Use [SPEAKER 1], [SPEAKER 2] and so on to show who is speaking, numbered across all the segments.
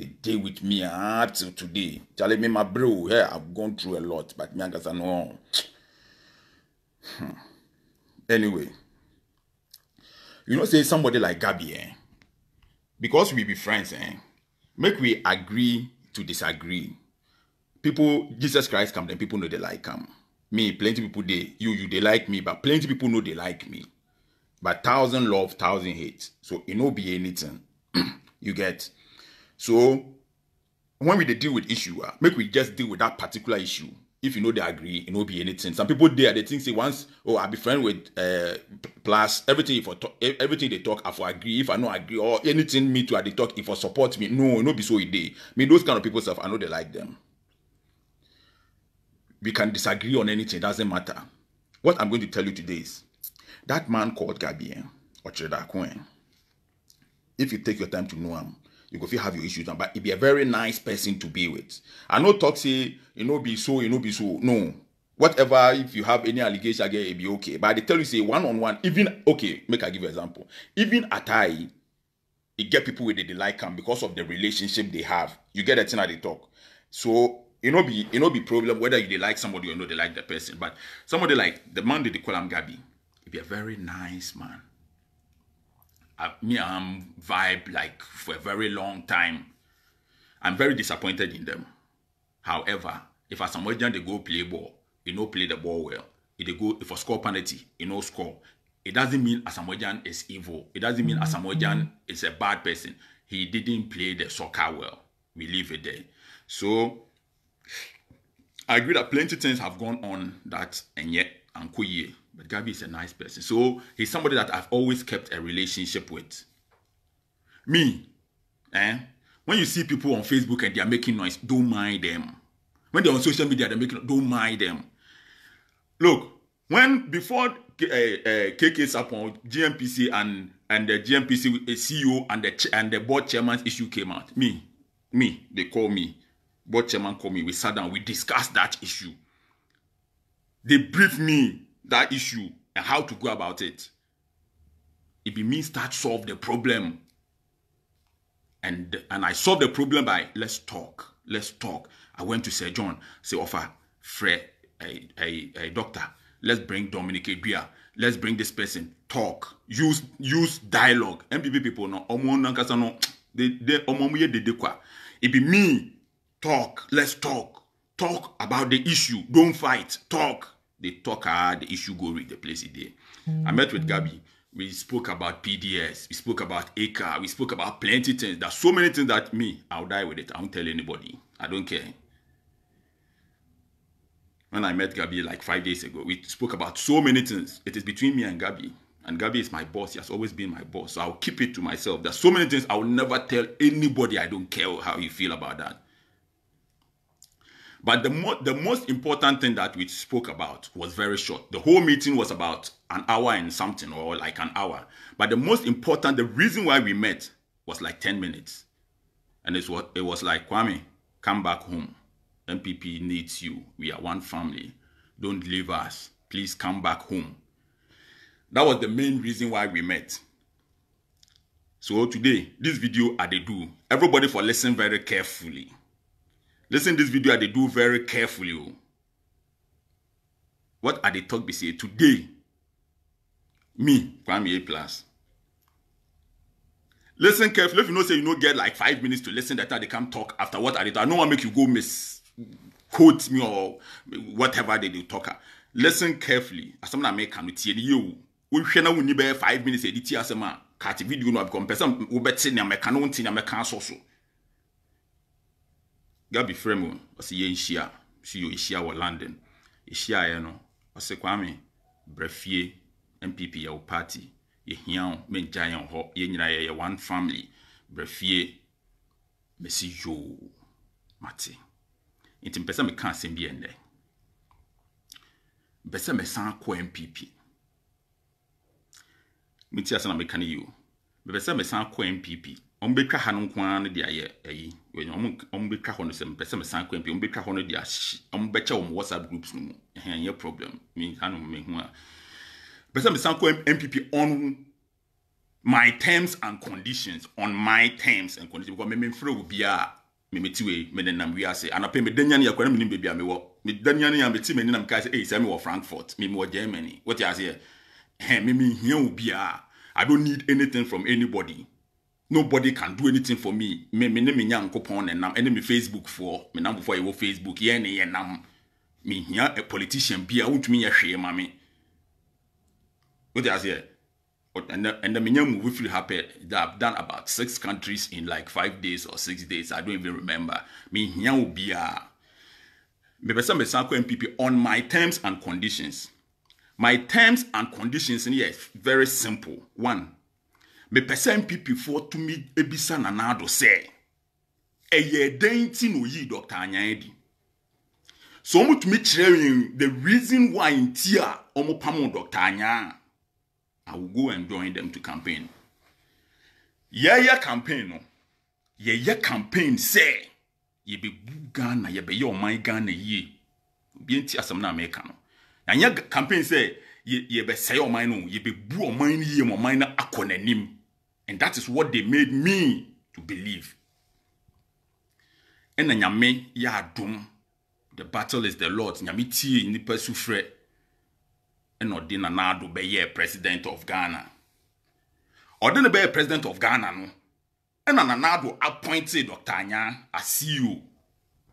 [SPEAKER 1] They deal with me up till today. Telling me, my bro, yeah, I've gone through a lot, but me and I know. Anyway, you know, say somebody like Gabby, because we be friends, make we agree to disagree. People, Jesus Christ come, then people know they like him. Me, plenty people they like me, but plenty people know they like me. But 1,000 love, 1,000 hate. So it no be anything. You get. So when we deal with issue, make we just deal with that particular issue. If you know they agree, it no be anything. Some people there, they think say once, oh, I be friend with plus everything everything they talk, I for agree. If I no agree or anything me to they talk, if for support me, no be so it day. Me those kind of people stuff, I know they like them. We can disagree on anything, doesn't matter. What I'm going to tell you today is that man called Gabby Ocheda Akuen. If you take your time to know him, you go feel have your issues, but he be a very nice person to be with. I know talk say be so, be so. No. Whatever, if you have any allegation again, it be okay. But they tell you say one-on-one, even okay, make I give you an example. Even at it get people where they like him because of the relationship they have. You get a thing that they talk. So it no be problem whether they like somebody or no they like the person. But somebody like the man they call him Gabby, he be a very nice man. Me and vibe like for a very long time. I'm very disappointed in them. However, if as somebody they go play ball, you know play the ball well. If they go if a score penalty, you know score. It doesn't mean Asamoah is evil. It doesn't mean Asamoah is a bad person. He didn't play the soccer well. We leave it there. So I agree that plenty of things have gone on that and yet Ankoye. But Gabby is a nice person. So he's somebody that I've always kept a relationship with. Me, when you see people on Facebook and they are making noise, don't mind them. When they're on social media, they're making don't mind them. Look, before KK Sapon, GMPC and the GMPC CEO and the board chairman's issue came out, they call me. Board chairman called me. We sat down. We discussed that issue. They briefed me that issue and how to go about it. It be me start solve the problem. And I solved the problem by let's talk. I went to Sir John, say offer Fred, a doctor. Let's bring Dominic Edria. Let's bring this person. Talk. Use dialogue. MPP people no. It be me. Talk. Let's talk. Talk about the issue. Don't fight. Talk. They talk the issue go reach the place it did. I met with Gabby. We spoke about PDS. We spoke about ACA. We spoke about plenty things. There's so many things that I'll die with it. I won't tell anybody. I don't care. When I met Gabby like 5 days ago, we spoke about so many things. It is between me and Gabby. And Gabby is my boss. He has always been my boss. So I'll keep it to myself. There's so many things I will never tell anybody. I don't care how you feel about that. But the most important thing that we spoke about was very short. The whole meeting was about an hour and something, or like an hour. But the most important, the reason why we met was like 10 minutes. And it was like, Kwame, come back home. MPP needs you. We are one family. Don't leave us. Please come back home. That was the main reason why we met. So today, this video I do. Everybody for listen very carefully. Listen this video they do very carefully. What are they talk be say today? Me, Kwame A+. Listen carefully. If you know say you don't get like 5 minutes to listen, that they come talk after what are they talk. I don't want to make you go misquote me or whatever they do talk. Listen carefully. As someone make can tell you. We share now we need 5 minutes edit asema. Cut video no become person we bet say na me can no tin na me can so. Gabby Fremo, I see ye Ishia, see you Ishia or London. Ishia, no, I say Kwame, Brefie, MPP, your party, ye hian, men giant hop, ye one family, Brefie, Messi Joe, Mati. It in person me can't send be in there. Besa me san ko MPP. Miti asana me can you. Besa me san ko MPP. Ombeka hanon kwan de aye ayi we ombeka hono sem pese me san kwampi ombeka hono de ombecha WhatsApp groups no ehanye problem me hanon me hu a pese me san kwam MPP on my terms and conditions, on my terms and conditions. Because me free will be a me tiwe me nam we ase. And I pay me danyani ya kwa me baby a me wo. Me danyani ya me ti me nam kai say hey say me wo Frankfurt, me wo Germany. What you say? Me here will be a. I don't need anything from anybody. Nobody can do anything for me. Me nyam kopon and nam me Facebook for me nam before you Facebook. Ye nam me here a politician be a won't me a share mami. What you say? And the minimum we feel happy that I've done about 6 countries in like 5 days or 6 days. I don't even remember. Me here will be a me MPP on my terms and conditions. My terms and conditions in here is very simple. 1. Me person MPP for to me ebisa nanado say eye denti no yi Dr. Anyadi. So to me sharing the reason why in tia omo pamo Dr. Anya. I will go and join them to campaign. Yeah, campaign no. Yeah, campaign say ye be Ghana, ye be your my Ghana ye. Be nti asam na America no. And yeah, campaign say ye be say your mind no, ye be bu o mind ye mo mind na akonanim. And that is what they made me to believe. And nyame ya adom. The battle is the Lord's. Nyame tie ni persufre. And Odina Nado be president of Ghana. Odina be president of Ghana no. And Nanado appointed Dr. Anya as CEO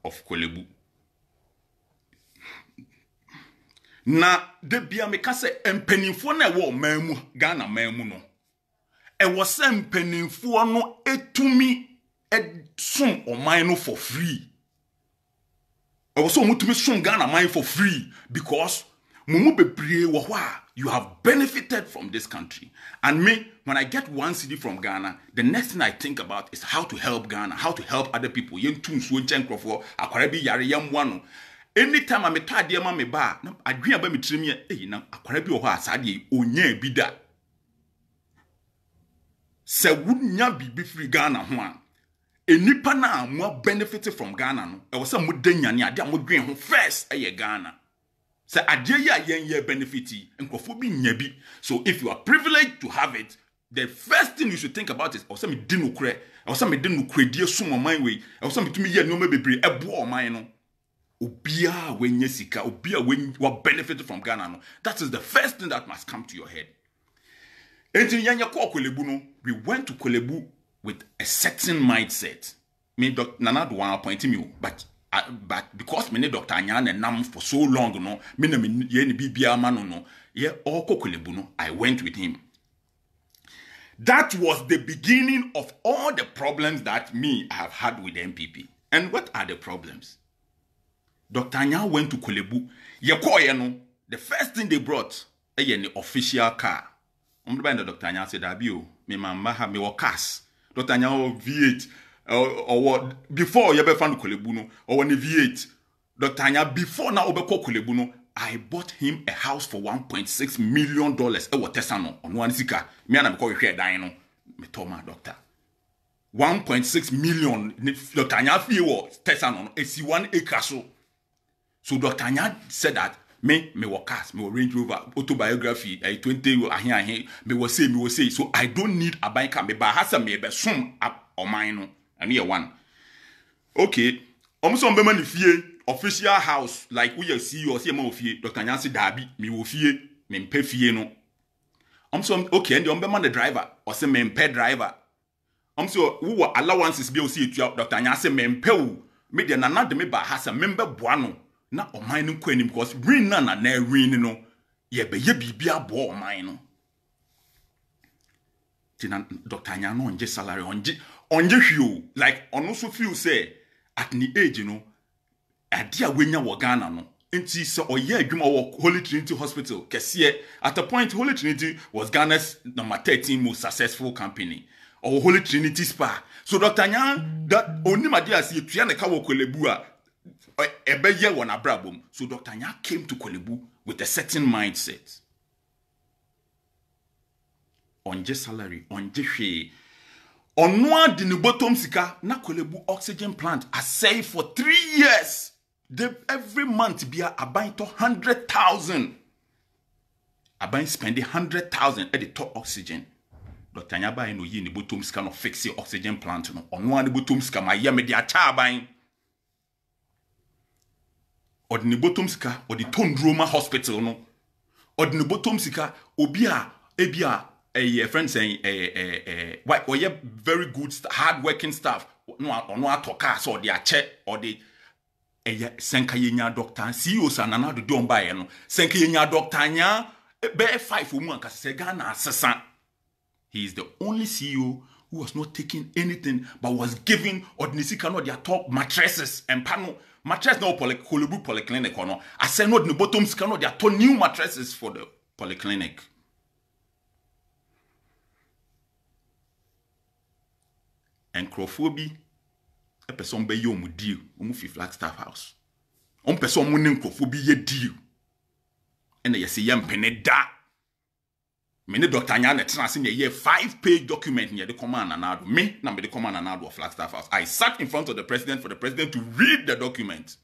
[SPEAKER 1] of Kolebu. Na de bia me ka se empanimfo na wo manmu Ghana manmu no. E wo se empanimfo no etumi som oman no for free. E wo so mutumi som Ghana man for free because you have benefited from this country. And me, when I get 1 cedi from Ghana, the next thing I think about is how to help Ghana, how to help other people. Anytime I'm a tired dear mammy bar, I dream about me trim ye, now Aquarabi or Sadi, o nye bida. Se wouldn't ya be free Ghana one. A nipa na more benefited from Ghana. I was some mudenya, I would dream first a Ghana. Say adia yen benefiti and kofobi nyabi. So if you are privileged to have it, the first thing you should think about is also me dinu kre, also me dinu kredi sumo my way, also me to me ye no me bebre ebo my no. Obia when yesika, obia when you are benefited from Ghana no. That is the first thing that must come to your head. And in Yanya Kolebu no, we went to Kolebu with a certain mindset. Me Dr. Nana do one appointing you, but because me Dr. Anyan and Nam for so long, no, me yen bibia mano no, yeah, all Kolebu no, I went with him. That was the beginning of all the problems that I have had with the MPP. And what are the problems? Dr. Anyan went to Kolebu. The first thing they brought, the official car. Dr. Anyan said, "Abio, me mama have me cars. Dr. Anyan V8 or what before you ever found Kolebu no or when V8. Dr. Anyan before now obeko Kolebu no, I bought him a house for $1.6 million. Ewo tesano on one sika. Me and I because we share dino. Me told my doctor. 1.6 million. Dr. Anyan fee was tesano. It's 1 acre so. So Dr. Anyan said that me was cast, me Range Rover, autobiography, 20 me was say. So I don't need a bank me but has me be some up on mine. And here one. Okay. Almost on money fee official house like we see or see more fee. Dr. Anyan said Dabi, me will fee, me pay fee no. So okay, and the driver or say me pay driver. So who allowances be see to Dr. Anyan say me pay me the nana de me ba has a member buano. Na o mine no kwani because rin na rin no ye be ye bibia bo o mine no tina Dr. Anyan no onje salary onje hwio like ono so feel say at the age ade a wenya wo Ghana no enti se oye adwuma wo Holy Trinity Hospital kese at a point Holy Trinity was Ghana's number 13 most successful company or Holy Trinity Spa. So Dr. Anyan that only dia se tua ne ka wo Kolebu a so Dr. Anyan came to Kolebu with a certain mindset. Onje salary, onje hwe. Onwa di ne bottom sika na Kolebu oxygen plant asay for 3 years. Every month be a buy to 100,000. A buy spending 100,000 at the top oxygen. Dr. Nyaba no yi ni bottom ska no fix the oxygen plant no. Ono ani bottom ska ma ye me de acha aban. Or the bottom ska or the Tondroma Hospital no. Or the bottom ska obia ebia a friend saying why or ye very good hard working staff no atoka so the ache or the senka yenya doctor CEO sanana do don buy no senka yenya doctor nya be 5 omu anka se Ghana asesa. He is the only CEO who was not taking anything but was giving ordinary cano their top mattresses and panel mattress no Kolebu polyclinic or no. I said no the bottom cano their top new mattresses for the polyclinic. And Crawfordy a person be yo mu deal mu fi Flagstaff House. On person mu nim Crawfordy ye deal. And they say yam pene da. Many Dr. Nyana trans in a year 5-page document near the command and ado. Me na me the command and ado of Flagstaff House. I sat in front of the president for the president to read the document.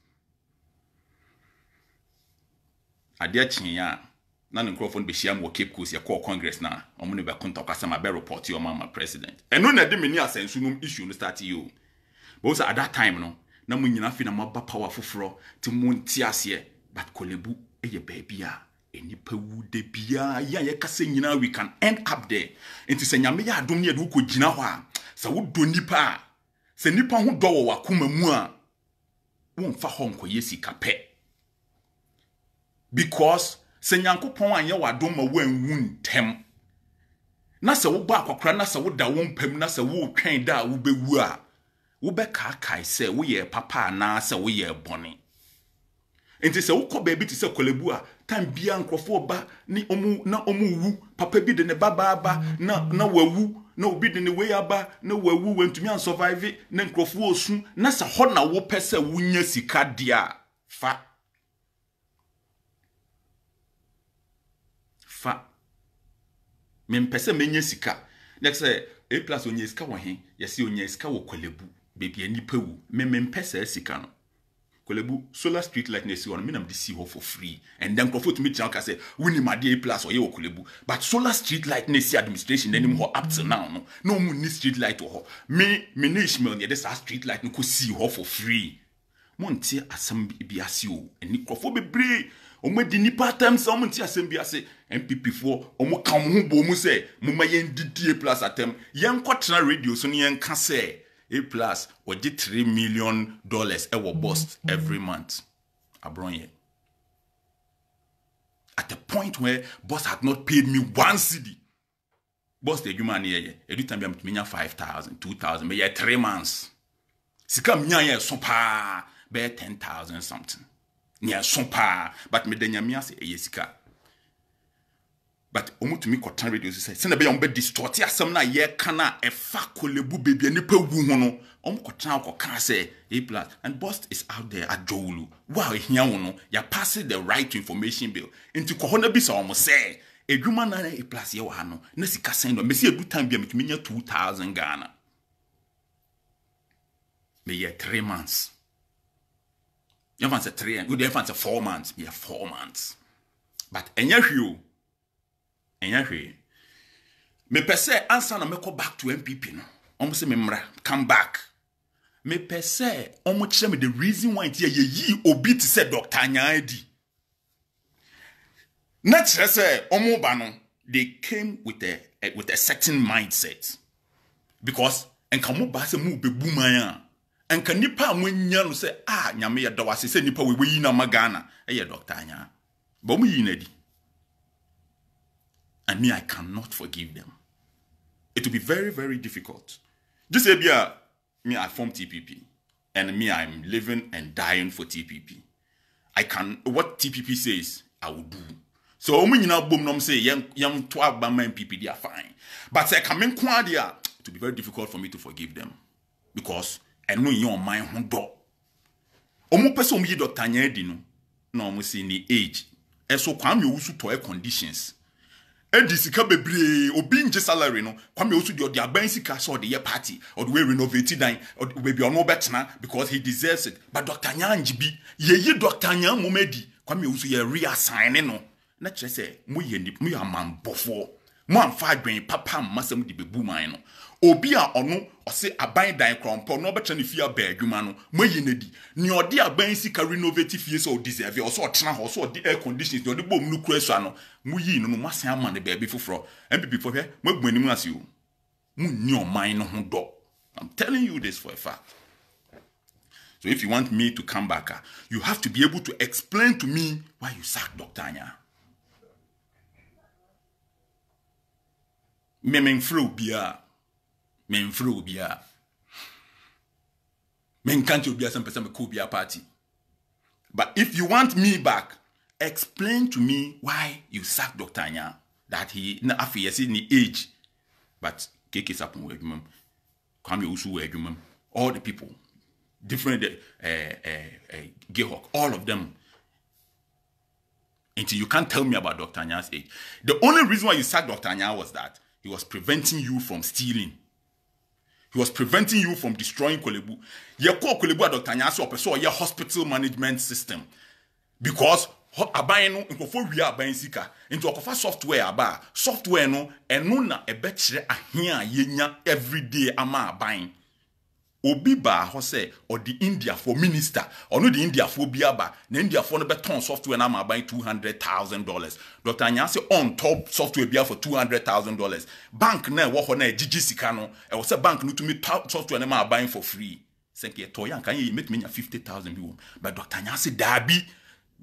[SPEAKER 1] Adia chinya na no Crawford be share mo Cape Coast ya call Congress na omo ne be contact asama be report your mama president. Eno na de meni asensu no issue no start you. But also at that time no na mo nyina fi na maba power foforo ti mo ntiase but Kolebu eye baby a enipa wu de bia ya ye kase nyina we can end up there. Enti se nyame ya adom ne de ko gina ho a sa wo do nipa a se nipa ho do wo wakoma mu a wo mfa ho nko yesika pe. Because se nyankopon anye wadom ma wanwu ntem na se wo ba akokra na se wo da wo mpam na se wo twen da wo bewu a wo be kai se wo ye papa na se wo ye bone enti se wo ko baby ti se Kolebu a tan bia nkrofo ba ni omu wu papa bi de ne baba na wawu na obi de ne we aba na wawu wantumi an survive na nkrofo osu na se ho na wo pese wo nya sika dia fa mempese menye sika next say a plus onye sika wo hen yesi onye sika wo Kolebu baby anipa wu mempese sika no Kolebu solar street light na si on me nam de see ho for free and then crofo to me tell say wini made a plus or ye wo Kolebu but solar street light na si administration anim ho up till now no mu ni street light ho me ne Ishmael ye this street light no ko see ho for free monti asam bi ase o eni crofo bebre omo di nipa time so omo nti asem bi ase MPP for omo kam ho bo mu se muma yen didie plus atem yen kwotena radio so ne yen ka se A plus or get $3 million ever bust every month. Abronye. At the point where boss had not paid me 1 cedi. Boss the human here. Every time I'm to 5,000, 2,000, me 3 months. Sika miya ye sopa be 10,000 something. Nya sopa but me denya miya se sika. But omu to me kotan radio say se na be be distort asem na ye kana e fa Kolebu baby nipa wu ho no omu kotan akoka say A plus and boss is out there at Jowulu wow ehia wo no ya pass the right to information bill into kohona bi sa omu say edwuma na A plus ye wa no na sika sen no me se edu time bia me nya 2,000 Ghana me ye 3 months you fancy 3 good you fancy 4 months me 4 months but enya hwio me pese answer na me go back to MPP no omo se me mra come back me pese omo kire me the reason why tie ye obi ti se Dr. Anyadi na kire se omo ba no they came with a certain mindset because enka mo ba se mo bebu man a enka nipa amanya no se nyame ye da wase se nipa we yi na magana ye Dr. Anya ba mo yi na di. And me, I cannot forgive them. It will be very, very difficult. Just say, me, I form TPP. And me, I'm living and dying for TPP. What TPP says, I will do. So, when you know, boom, say, young 12 Bama MPP, they are fine. But say, come in, it will be very difficult for me to forgive them. Because I know you're my own door. Omo person me Dr. Anyadi no omo say ni age. And so, come you also to conditions. Edi sika bebre obi nje salary no kwame osu de aban sika so de ye party or the way renovate dan or baby ono betena because he deserves it but Dr. Nyanji bi ye Dr. Nyan momedi kwame osu ye reassign no na kire se mo ye amambofo Mo amfa adwen papa masam de bebu man no. Obi a ono ose aban dan krompo no betra ne fie aba adwuma no mayi nadi ne ode aban sika renovate fie so deserve o so tena ho so de air conditions de bom no kura so ano mo yi no masan ama ne baabi foforo MPP for hwe mo agu anim ase o mo nni o man no ho do. I'm telling you this for a fact. So if you want me to come back, you have to be able to explain to me why you sacked Dr. Anya. Memfro bia. Men can't you be some person could be a party. But if you want me back, explain to me why you sacked Dr. Anya. That he na afiyesi ni age. But keke sapon we adwumam. Kwame Usu we adwumam. All the people. Different Gehok, all of them. Until you can't tell me about Dr. Anya's age. The only reason why you sacked Dr. Anya was that he was preventing you from stealing. He was preventing you from destroying Kolebu. You call Kolebu Dr. Anya so person your hospital management system. Because aban no nkofo wi aban sika into okofa software aba software no eno na ebekire ahia yenya everyday ama aban. Obi ba ho say or the India for minister or no the India for biaba na India for no beton software na ma buy $200,000. Dr. Anya say on top software bia for $200,000. Bank na wo ho na gigi sika no e wo say bank no to me software na ma buy for free. Say ke to yan kan you make me 50,000 people. But Dr. Anya say dabi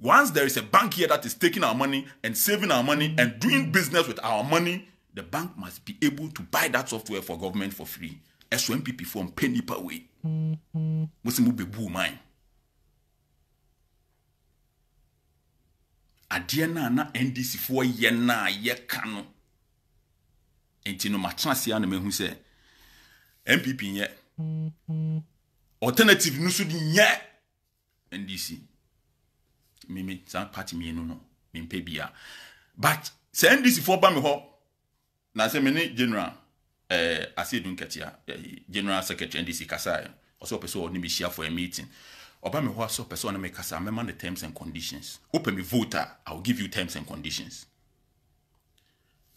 [SPEAKER 1] once there is a bank here that is taking our money and saving our money and doing business with our money, the bank must be able to buy that software for government for free. SMPP from penny per way. Musimu bebu mine. Adiana na NDC for ye na ye kano. Enti no matransia na mehu se MPP ye. Alternative nusu di nye NDC. Mimi san party me no mimpe bia. But se NDC for ba me ho na se me ni general Asidun Ketia, General Secretary NDC Kasai, also person only be share for a meeting. Oba me ho so person make kasa member the terms and conditions. Open me voter, I will give you terms and conditions.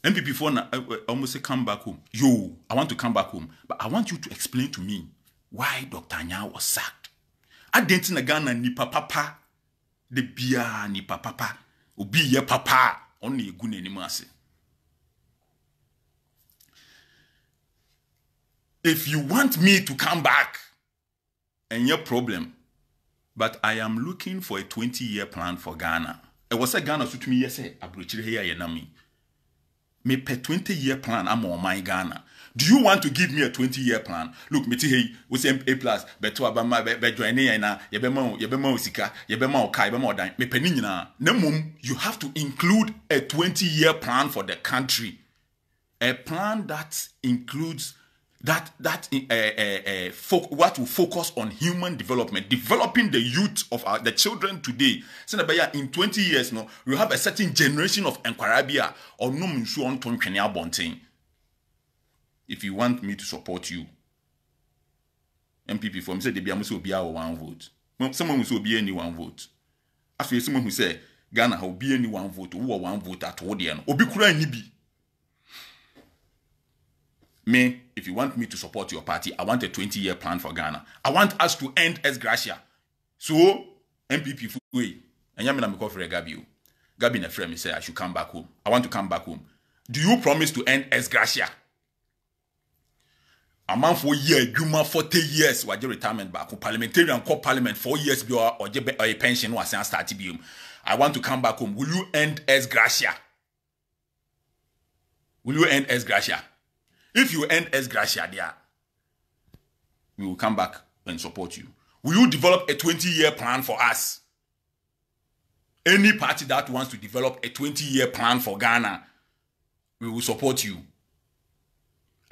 [SPEAKER 1] MPP for na almost say come back home. Yo, I want to come back home, but I want you to explain to me why Dr. Anya was sacked. I didn't na Ghana ni papa, the bia ni papa, obi ye papa, only gune ni mase. If you want me to come back, and your problem, but I am looking for a 20-year plan for Ghana. It was a Ghana to me, yes, abrochire here yenami. Me per 20-year plan, I'm on my Ghana. Do you want to give me a 20-year plan? Look, me hey, we say A plus, beto abama be join na yebema osika, yebema okai, yebema odan. Me penin na. Nemum, you have to include a 20-year plan for the country. A plan that includes what will focus on human development, developing the youth of the children today. So in 20 years, no, we have a certain generation of Enquirabia or no on bonting. If you want me to support you, MPP for me say they be amuso be our one vote. Someone who be any one vote. After someone who say Ghana will be any one vote, who one vote at all the end. Obi kura ni bi. Me, if you want me to support your party, I want a 20-year plan for Ghana. I want us to end ex gratia. So, MPP way. And yamina me call for Gabi. Gabi na friend me say I should come back home. I want to come back home. Do you promise to end ex gratia? A man for year, Juma 40 years, waje retirement back. Parliamentarian call parliament 4 years or a pension was start to. I want to come back home. Will you end ex gratia? Will you end ex gratia? If you end ex gratia there, we will come back and support you. Will you develop a 20-year plan for us? Any party that wants to develop a 20-year plan for Ghana, we will support you.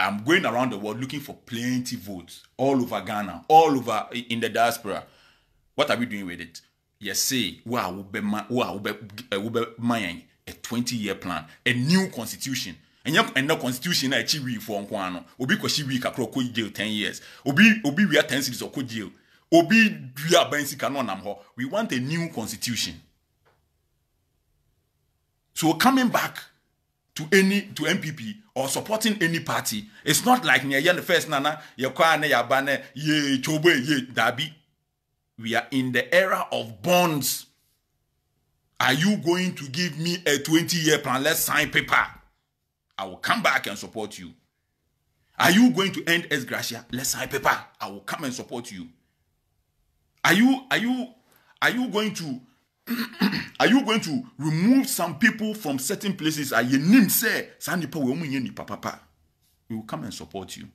[SPEAKER 1] I'm going around the world looking for plenty votes all over Ghana, all over in the diaspora. What are we doing with it? Yes, say, wow, a 20-year plan, a new constitution. And the constitution na chiwi for nkwano obi kwashi wi kakro ko jail 10 years obi we are 10 cities or ko jail obi we are ban sika no nam ho. We want a new constitution. So coming back to MPP or supporting any party. It's not like near the first nana yakwane yabane ye chobe ye dabi. We are in the era of bonds. Are you going to give me a 20-year plan? Let's sign paper. I will come back and support you. Are you going to end ex gratia? Let's sign paper. I will come and support you. Are you going to are you going to remove some people from certain places? We will come and support you.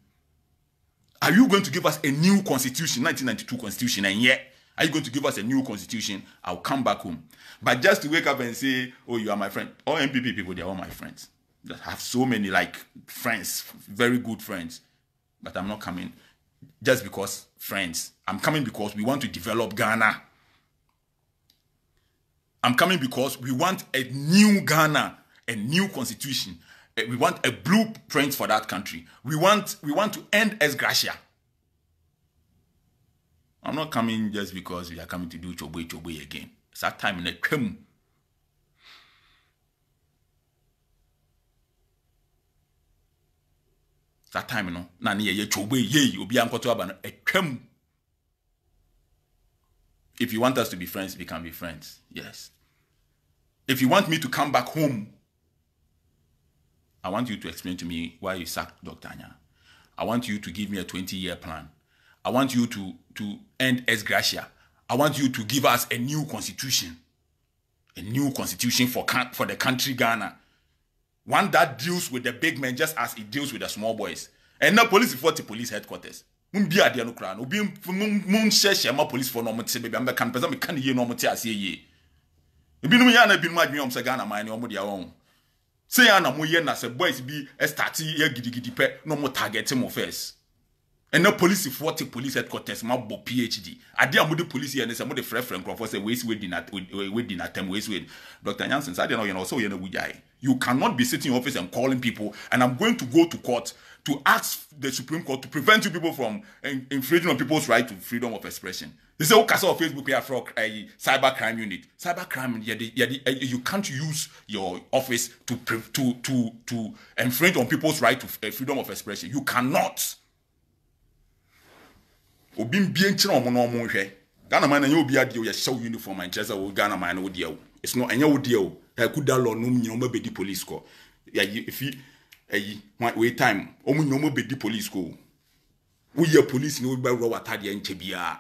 [SPEAKER 1] Are you going to give us a new constitution, 1992 constitution, and yet are you going to give us a new constitution? I'll come back home. But just to wake up and say, oh, you are my friend. All MPP people, they are all my friends. I have so many like friends, very good friends. But I'm not coming just because friends. I'm coming because we want to develop Ghana. I'm coming because we want a new Ghana, a new constitution. We want a blueprint for that country. We want to end ex gratia. I'm not coming just because we are coming to do chobe again. It's that time in the come. It's that time, you know. Nani ye chobe ye obi ankoto aba no etwam. If you want us to be friends, we can be friends. Yes. If you want me to come back home, I want you to explain to me why you sacked Dr. Anya. I want you to give me a 20-year plan. I want you to end ex gratia. I want you to give us a new constitution. A new constitution for the country Ghana. One that deals with the big men just as it deals with the small boys. And now police before the police headquarters. Mumbi adia no kra no obi mum share ma police for no mte be am kan pesa me kan ye no mte ase ye. Ebi no ya na bi no adwen om se Ghana man ne om dia won. Say ya na mo ye na se boys bi start ye gidigidi pe no mo target mo first. And now police for the police headquarters ma bo PhD. Ade am the police here ne se mo the frefren crofo say we di na tem we Dr. Nyansen say no you know so ye na wujai. You cannot be sitting in office and calling people, and I'm going to go to court to ask the Supreme Court to prevent you people from infringing on people's right to freedom of expression. They say, okay, so Facebook here for a cyber crime unit. Cyber crime, you can't use your office to infringe on people's right to freedom of expression. You cannot. Obim bien chira omo no omo hwe. Ghana man na ye obi ade o ye show uniform and chesa o Ghana man no dia o. It's not enya o dia o. Ha ku da law no nyina o mabedi police ko. Ya if wait time omo nyina o mabedi police ko. Wo ye police no be ro watade enche bia.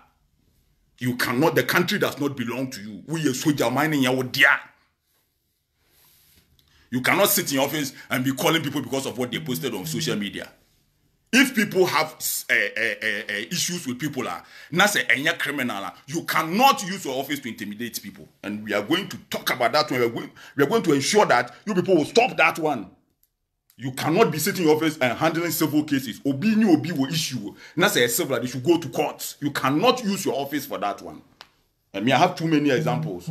[SPEAKER 1] You cannot, the country does not belong to you. We ye soldier mining ya o dia. You cannot sit in office and be calling people because of what they posted on social media. If people have issues with people, not say any criminal, you cannot use your office to intimidate people. And we are going to talk about that one. We are going to ensure that you people will stop that one. You cannot be sitting in office and handling civil cases. Obi will issue. Not say civil, they should go to court. You cannot use your office for that one. And me, I have too many examples.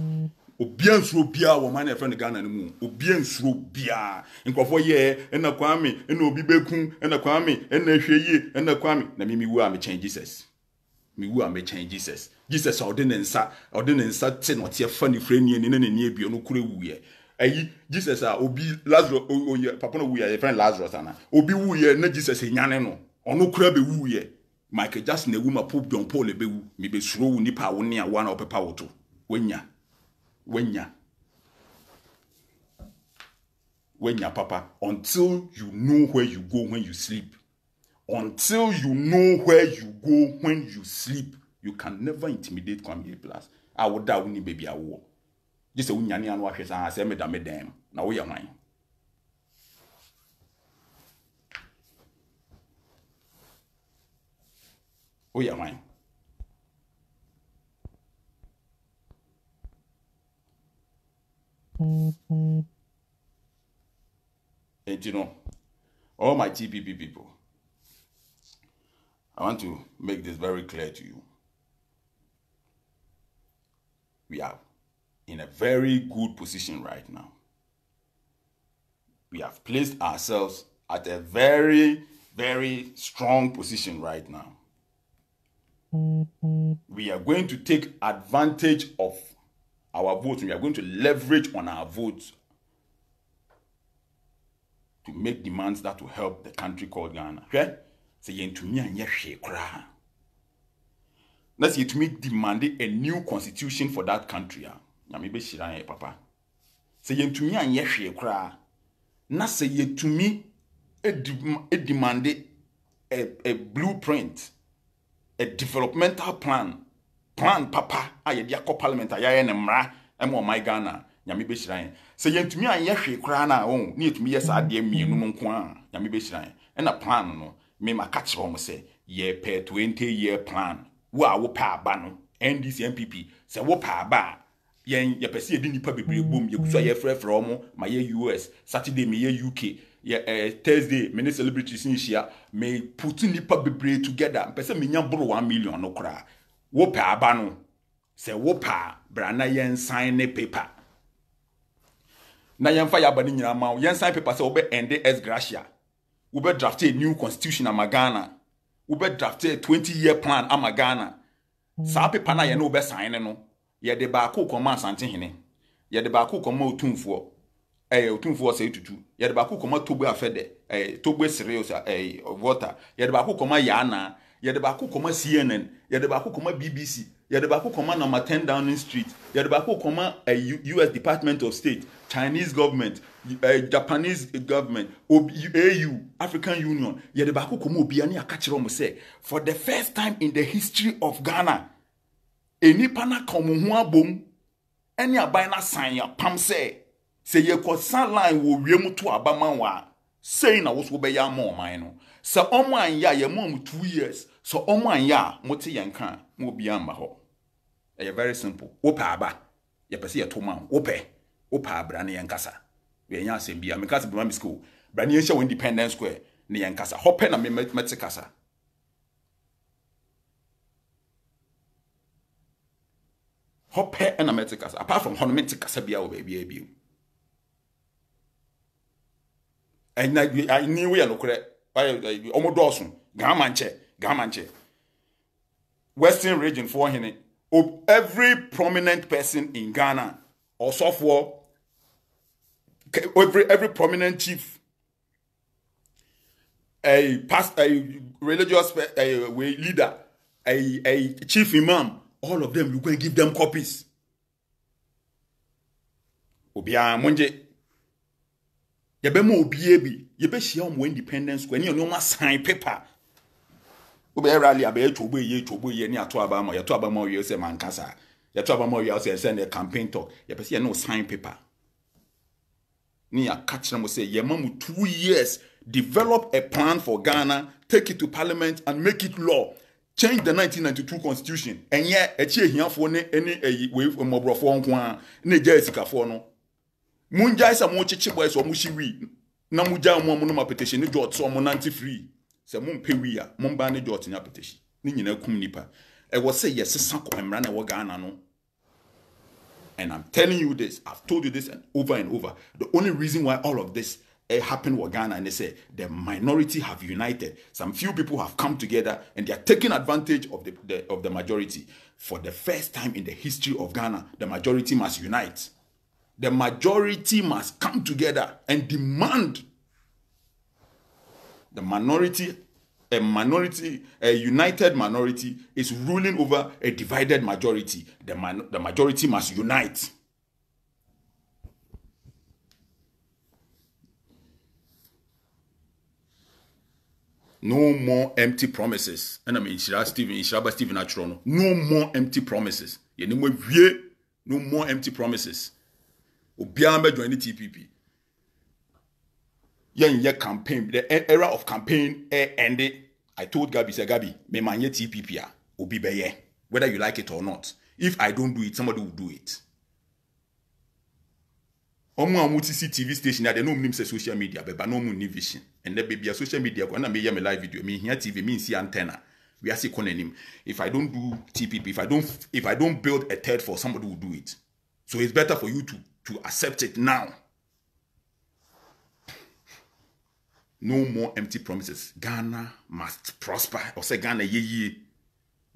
[SPEAKER 1] Obian sro bia wo man e friend Ghana no mu obian sro bia nkofo ye na kwame na obi bekun na kwame na hweye na kwame na me wu am change Jesus me wu am change Jesus ordinance te no te fa ni freni ni na ni ebio no kure wu ye ayi Jesus a obi Lazarus oye papa no wu ye friend Lazarus ana obi wu ye na Jesus nyane no ono kura be wu ye Michael Jackson na wu ma Pope John Paul be wu me be sro wu nipa wo ne a wa na opepa wo to Wenya papa, until you know where you go when you sleep. Until you know where you go when you sleep, you can never intimidate Kwame Plus. I would die when baby I war. Just a winyani and washes and I say me damn. Now we are mine. We are mine. And you know, all my TPP people, I want to make this very clear to you. We are in a very good position right now. We have placed ourselves at a very, very strong position right now. We are going to take advantage of our votes. We are going to leverage on our votes to make demands that will help the country called Ghana. Okay? So yentumi anye hwe kra. Na se yetumi demand a new constitution for that country. Na me be shiran papa. Se yentumi anye hwe kra. Na se yetumi demand a blueprint, a developmental plan papa aye dia ko parliament aye ne mra emo my Ghana nyame be shiran se yentumi anye hwe kra na won ne yetumi yes ade mienu no nko a nyame be shiran e na plan no me maka kire mo se ye per 20-year plan wo pa aba no NDC MPP se wo pa aba yen ye pese ye di nipa bebre bom ye kuso ye frefre omo ma ye US Saturday me ye UK Thursday many celebrities in here may put nipa bebre together pese me nya bro 1 million no kra wo pa aba no se wo pa brana yen sign ne paper na yen fa ya ba ni nyina ma yen sign paper se wo be end as gracia wo be draft a new constitution am Ghana wo be draft a 20-year plan am Ghana sa paper na yen no be sign no ye de ba ko koma asante hene ye de ba ko koma otumfo otumfo se tutu ye de ba ko koma tobo afede tobo serious water ye de ba ko koma yana ye de ba ko koma CNN ye de ba ko koma BBC ye de ba ko koma number 10 Downing Street ye de ba ko koma US Department of State, Chinese government, Japanese government, AU, African Union ye de ba ko koma obi ani aka kire mo say for the first time in the history of Ghana enipa na ka mo ho abom eni aban na san ya pam say ye ko san line wo wiem to abaman wa say na wo so be ya ma oman no se omo anya ye mom 2 years so omo anya mote yenka mo bia mba ho e very simple wo pa aba ye pese ye to man wo pa abra na yenkasa we nya asem bia me kasa primary school bra na yenhye Independence Square na yenkasa ho pe na me mete kasa hope and Americas apart from Honometicasa bia o baby. And I knew we are no correct. Omodosun, Gamanche. Western region for him. Of every prominent person in Ghana, or software, every prominent chief, a religious leader, a chief imam. All of them, you go and give them copies. Obia monje. Yebe mo obiebi. Yebe shia omo Independence Square. Ni ono ma sign paper. Obe rally abe chobo ye ni ato aba mo. Ya to aba mo ye se mankasa. Ya to aba mo ye se send a campaign talk. Yebe se no sign paper. Ni ya catch them say ye mamu 2 years develop a plan for Ghana, take it to parliament and make it law. Change the 1992 constitution and yet a cheer here for any way from Mobrofon Kwan, ne Jessica for no. Munja is a mochi boys or mushiwi. Namuja Monoma petition, no jot so monanti free. Say Mum Pewia, Mumbani jot in your petition. Nina cum nipa. I was say yes, Sanko and Rana Wagana no. And I'm telling you this, I've told you this and over. The only reason why all of this happened in Ghana, and they say the minority have united. Some few people have come together and they are taking advantage of the majority. For the first time in the history of Ghana, the majority must unite. The majority must come together and demand the minority. A united minority is ruling over a divided majority. The majority must unite. No more empty promises. And I mean, Shiraba Stephen Atrono. No more empty promises. No more empty promises. Obiama join the TPP. Ye campaign. The era of campaign ended. I told Gabi, say Gabi, me manye TPP obi beye. Whether you like it or not. If I don't do it, somebody will do it. Omo amuti TV station they no name say social media but no mun vision and there be a social media go na me hear me live video me here TV me see antenna we are see konanim. If I don't do TPP, if I don't build a third for somebody will do it. So it's better for you to accept it now. No more empty promises. Ghana must prosper. Or say Ghana ye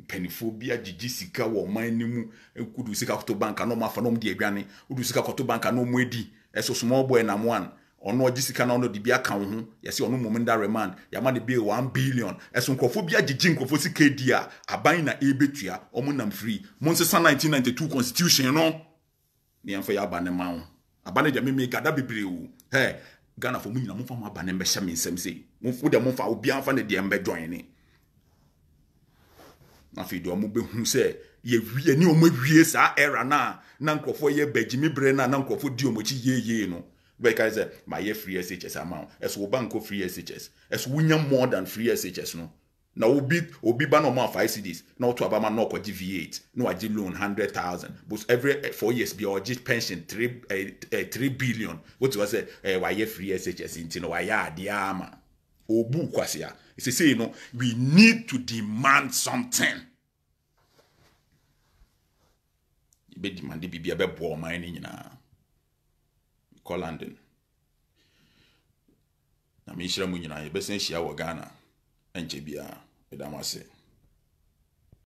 [SPEAKER 1] peniphobia jijisika wo man nimu kudu sika koto banka no ma fa no de aduane udu sika koto banka no mu edi eso small boy na one ono ogisika na ono de bia ka wo ho yesi ono momenda remand ya ma de be 1 billion eso nkofo bia gigi nkofo sika dia aban na ebetua omo nam free monsesa 1992 constitution no ni amfa ya aba ne ma wo aba ne de me gada bebre wo he Ghana for munyina momfa mo aba ne mbehya me nsem sei momfo de momfa obi amfa ne de mbe join ni na fi do mo be hu se ye wie ni omo wie sa era na nkofo ye bagimi bre na nkofo di omochi ye no because my free SHS amount as we bank free SHS as we more than free SHS no na obi ban no more 5 cedis na to abama no kwaji V8 no aji loan 100,000 but every 4 years be or pension 3 billion what was why free SHS into no why adiama obu kwasia it's say no we need to demand something be demand bibia be bo man ni nyina London. Na me shira mu nyina ye besen hia wo Ghana enche bia edamase.